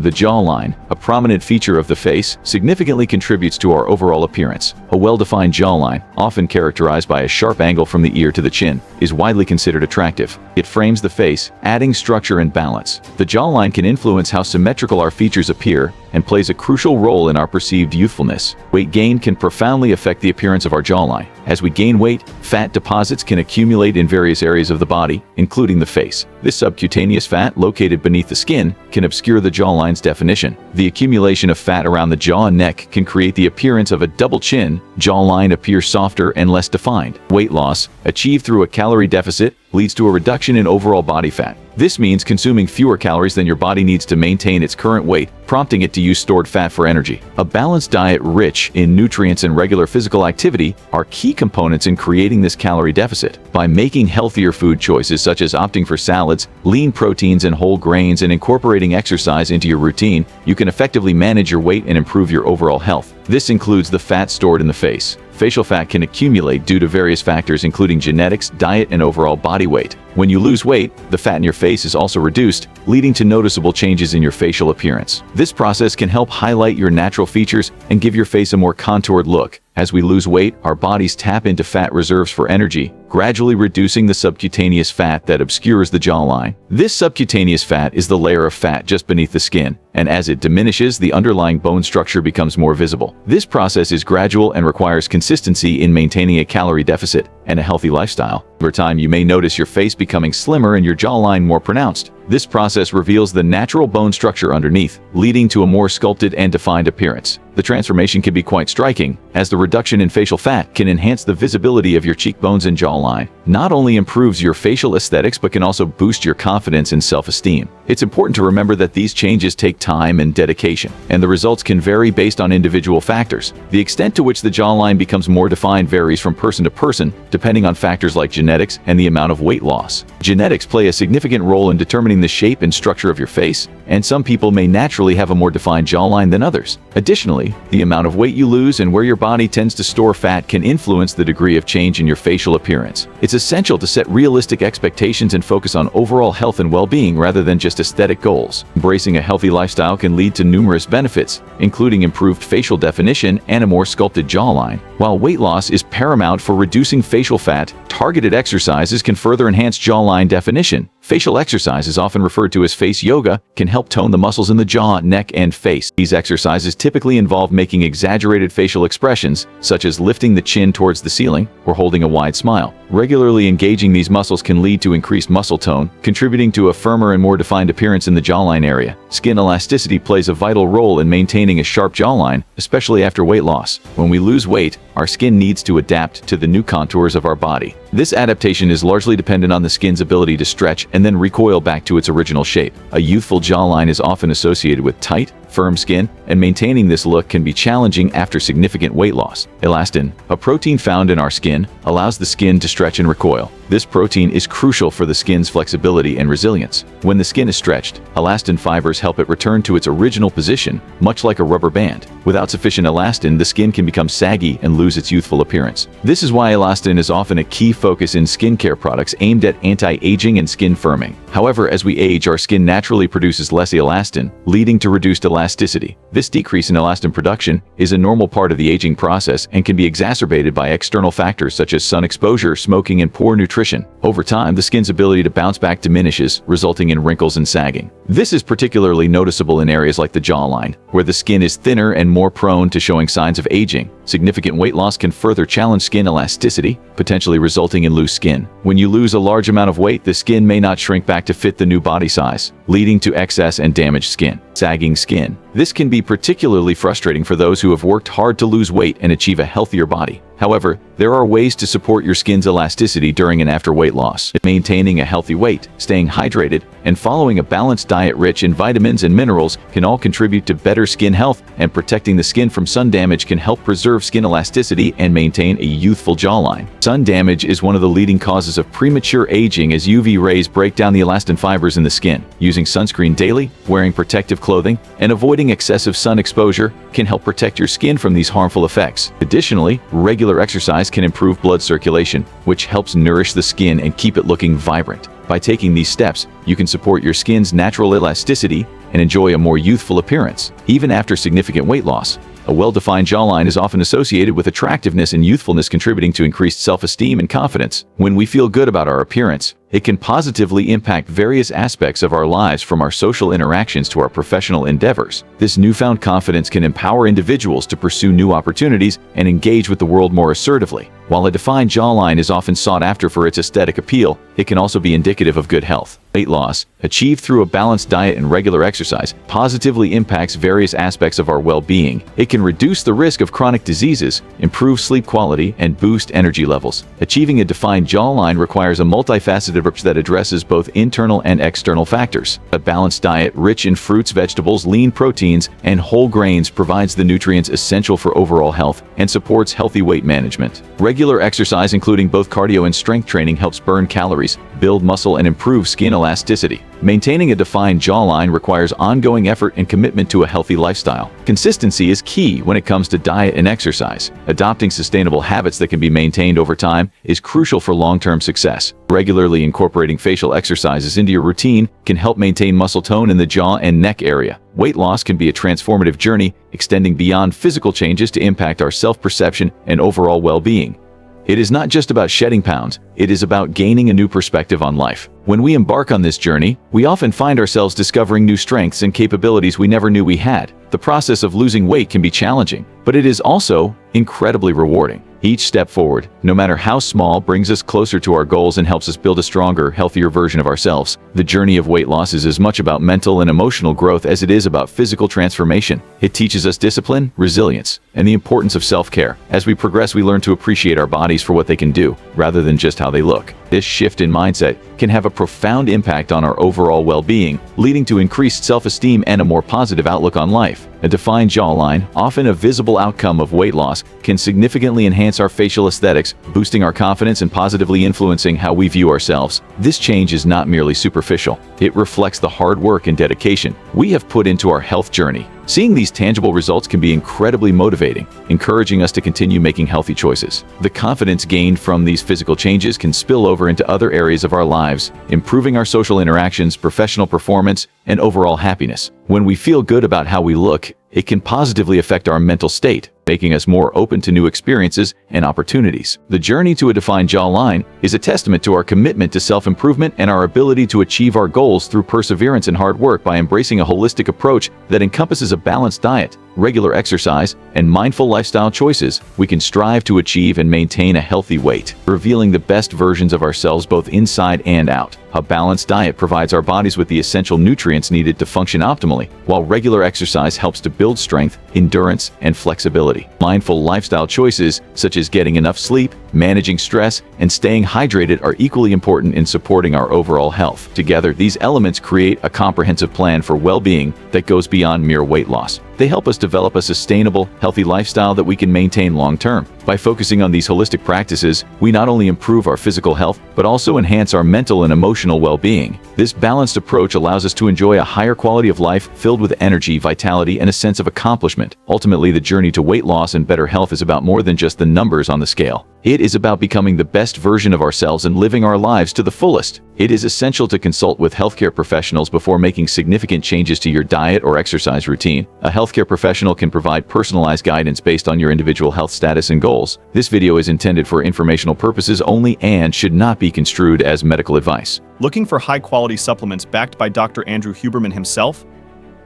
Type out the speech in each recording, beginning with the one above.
The jawline, a prominent feature of the face, significantly contributes to our overall appearance. A well-defined jawline, often characterized by a sharp angle from the ear to the chin, is widely considered attractive. It frames the face, adding structure and balance. The jawline can influence how symmetrical our features appear and plays a crucial role in our perceived youthfulness. Weight gain can profoundly affect the appearance of our jawline. As we gain weight, fat deposits can accumulate in various areas of the body, including the face. This subcutaneous fat, located beneath the skin, can obscure the jawline's definition. The accumulation of fat around the jaw and neck can create the appearance of a double chin. Jawline appears softer and less defined. Weight loss, achieved through a calorie deficit, leads to a reduction in overall body fat. This means consuming fewer calories than your body needs to maintain its current weight, prompting it to use stored fat for energy. A balanced diet rich in nutrients and regular physical activity are key components in creating this calorie deficit. By making healthier food choices such as opting for salads, lean proteins and whole grains, and incorporating exercise into your routine, you can effectively manage your weight and improve your overall health. This includes the fat stored in the face. Facial fat can accumulate due to various factors including genetics, diet, and overall body weight. When you lose weight, the fat in your face is also reduced, leading to noticeable changes in your facial appearance. This process can help highlight your natural features and give your face a more contoured look. As we lose weight, our bodies tap into fat reserves for energy, gradually reducing the subcutaneous fat that obscures the jawline. This subcutaneous fat is the layer of fat just beneath the skin, and as it diminishes, the underlying bone structure becomes more visible. This process is gradual and requires consistency in maintaining a calorie deficit and a healthy lifestyle. Over time, you may notice your face becoming slimmer and your jawline more pronounced. This process reveals the natural bone structure underneath, leading to a more sculpted and defined appearance. The transformation can be quite striking, as the reduction in facial fat can enhance the visibility of your cheekbones and jawline. Not only improves your facial aesthetics but can also boost your confidence and self-esteem. It's important to remember that these changes take time and dedication, and the results can vary based on individual factors. The extent to which the jawline becomes more defined varies from person to person, depending on factors like genetics and the amount of weight loss. Genetics play a significant role in determining the shape and structure of your face, and some people may naturally have a more defined jawline than others. Additionally, the amount of weight you lose and where your body tends to store fat can influence the degree of change in your facial appearance. It's essential to set realistic expectations and focus on overall health and well-being rather than just aesthetic goals. Embracing a healthy lifestyle can lead to numerous benefits, including improved facial definition and a more sculpted jawline. While weight loss is paramount for reducing facial fat, targeted exercises can further enhance jawline definition. Facial exercises, often referred to as face yoga, can help tone the muscles in the jaw, neck, and face. These exercises typically involve making exaggerated facial expressions, such as lifting the chin towards the ceiling or holding a wide smile. Regularly engaging these muscles can lead to increased muscle tone, contributing to a firmer and more defined appearance in the jawline area. Skin elasticity plays a vital role in maintaining a sharp jawline, especially after weight loss. When we lose weight, our skin needs to adapt to the new contours of our body. This adaptation is largely dependent on the skin's ability to stretch and then recoil back to its original shape. A youthful jawline is often associated with tight, firm skin, and maintaining this look can be challenging after significant weight loss. Elastin, a protein found in our skin, allows the skin to stretch and recoil. This protein is crucial for the skin's flexibility and resilience. When the skin is stretched, elastin fibers help it return to its original position, much like a rubber band. Without sufficient elastin, the skin can become saggy and lose its youthful appearance. This is why elastin is often a key focus in skincare products aimed at anti-aging and skin firming. However, as we age, our skin naturally produces less elastin, leading to reduced elasticity. This decrease in elastin production is a normal part of the aging process and can be exacerbated by external factors such as sun exposure, smoking, and poor nutrition. Over time, the skin's ability to bounce back diminishes, resulting in wrinkles and sagging. This is particularly noticeable in areas like the jawline, where the skin is thinner and more prone to showing signs of aging. Significant weight loss can further challenge skin elasticity, potentially resulting in loose skin. When you lose a large amount of weight, the skin may not shrink back to fit the new body size, leading to excess and damaged skin. Sagging skin. This can be particularly frustrating for those who have worked hard to lose weight and achieve a healthier body. However, there are ways to support your skin's elasticity during and after weight loss. Maintaining a healthy weight, staying hydrated, and following a balanced diet rich in vitamins and minerals can all contribute to better skin health, and protecting the skin from sun damage can help preserve skin elasticity and maintain a youthful jawline. Sun damage is one of the leading causes of premature aging as UV rays break down the elastin fibers in the skin. Using sunscreen daily, wearing protective clothing, and avoiding excessive sun exposure can help protect your skin from these harmful effects. Additionally, regular exercise can improve blood circulation, which helps nourish the skin and keep it looking vibrant. By taking these steps, you can support your skin's natural elasticity and enjoy a more youthful appearance, even after significant weight loss. A well-defined jawline is often associated with attractiveness and youthfulness, contributing to increased self-esteem and confidence. When we feel good about our appearance, it can positively impact various aspects of our lives, from our social interactions to our professional endeavors. This newfound confidence can empower individuals to pursue new opportunities and engage with the world more assertively. While a defined jawline is often sought after for its aesthetic appeal, it can also be indicative of good health. Weight loss, achieved through a balanced diet and regular exercise, positively impacts various aspects of our well-being. It can reduce the risk of chronic diseases, improve sleep quality, and boost energy levels. Achieving a defined jawline requires a multifaceted approach that addresses both internal and external factors. A balanced diet rich in fruits, vegetables, lean proteins, and whole grains provides the nutrients essential for overall health and supports healthy weight management. Regular exercise, including both cardio and strength training, helps burn calories, build muscle, and improve skin elasticity. Maintaining a defined jawline requires ongoing effort and commitment to a healthy lifestyle. Consistency is key when it comes to diet and exercise. Adopting sustainable habits that can be maintained over time is crucial for long-term success. Regularly incorporating facial exercises into your routine can help maintain muscle tone in the jaw and neck area. Weight loss can be a transformative journey, extending beyond physical changes to impact our self-perception and overall well-being. It is not just about shedding pounds, it is about gaining a new perspective on life. When we embark on this journey, we often find ourselves discovering new strengths and capabilities we never knew we had. The process of losing weight can be challenging, but it is also incredibly rewarding. Each step forward, no matter how small, brings us closer to our goals and helps us build a stronger, healthier version of ourselves. The journey of weight loss is as much about mental and emotional growth as it is about physical transformation. It teaches us discipline, resilience, and the importance of self-care. As we progress, we learn to appreciate our bodies for what they can do, rather than just how they look. This shift in mindset can have a profound impact on our overall well-being, leading to increased self-esteem and a more positive outlook on life. A defined jawline, often a visible outcome of weight loss, can significantly enhance our facial aesthetics, boosting our confidence and positively influencing how we view ourselves. This change is not merely superficial. It reflects the hard work and dedication we have put into our health journey. Seeing these tangible results can be incredibly motivating, encouraging us to continue making healthy choices. The confidence gained from these physical changes can spill over into other areas of our lives, improving our social interactions, professional performance, and overall happiness. When we feel good about how we look, it can positively affect our mental state, making us more open to new experiences and opportunities. The journey to a defined jawline is a testament to our commitment to self-improvement and our ability to achieve our goals through perseverance and hard work. By embracing a holistic approach that encompasses a balanced diet, regular exercise, and mindful lifestyle choices, we can strive to achieve and maintain a healthy weight, revealing the best versions of ourselves both inside and out. A balanced diet provides our bodies with the essential nutrients needed to function optimally, while regular exercise helps to build strength, endurance, and flexibility. Mindful lifestyle choices, such as getting enough sleep, managing stress, and staying hydrated, are equally important in supporting our overall health. Together, these elements create a comprehensive plan for well-being that goes beyond mere weight loss. They help us develop a sustainable, healthy lifestyle that we can maintain long-term. By focusing on these holistic practices, we not only improve our physical health, but also enhance our mental and emotional well-being. This balanced approach allows us to enjoy a higher quality of life filled with energy, vitality, and a sense of accomplishment. Ultimately, the journey to weight loss and better health is about more than just the numbers on the scale. It is about becoming the best version of ourselves and living our lives to the fullest. It is essential to consult with healthcare professionals before making significant changes to your diet or exercise routine. A healthcare professional can provide personalized guidance based on your individual health status and goals. This video is intended for informational purposes only and should not be construed as medical advice. Looking for high-quality supplements backed by Dr. Andrew Huberman himself?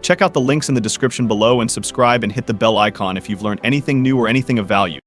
Check out the links in the description below and subscribe and hit the bell icon if you've learned anything new or anything of value.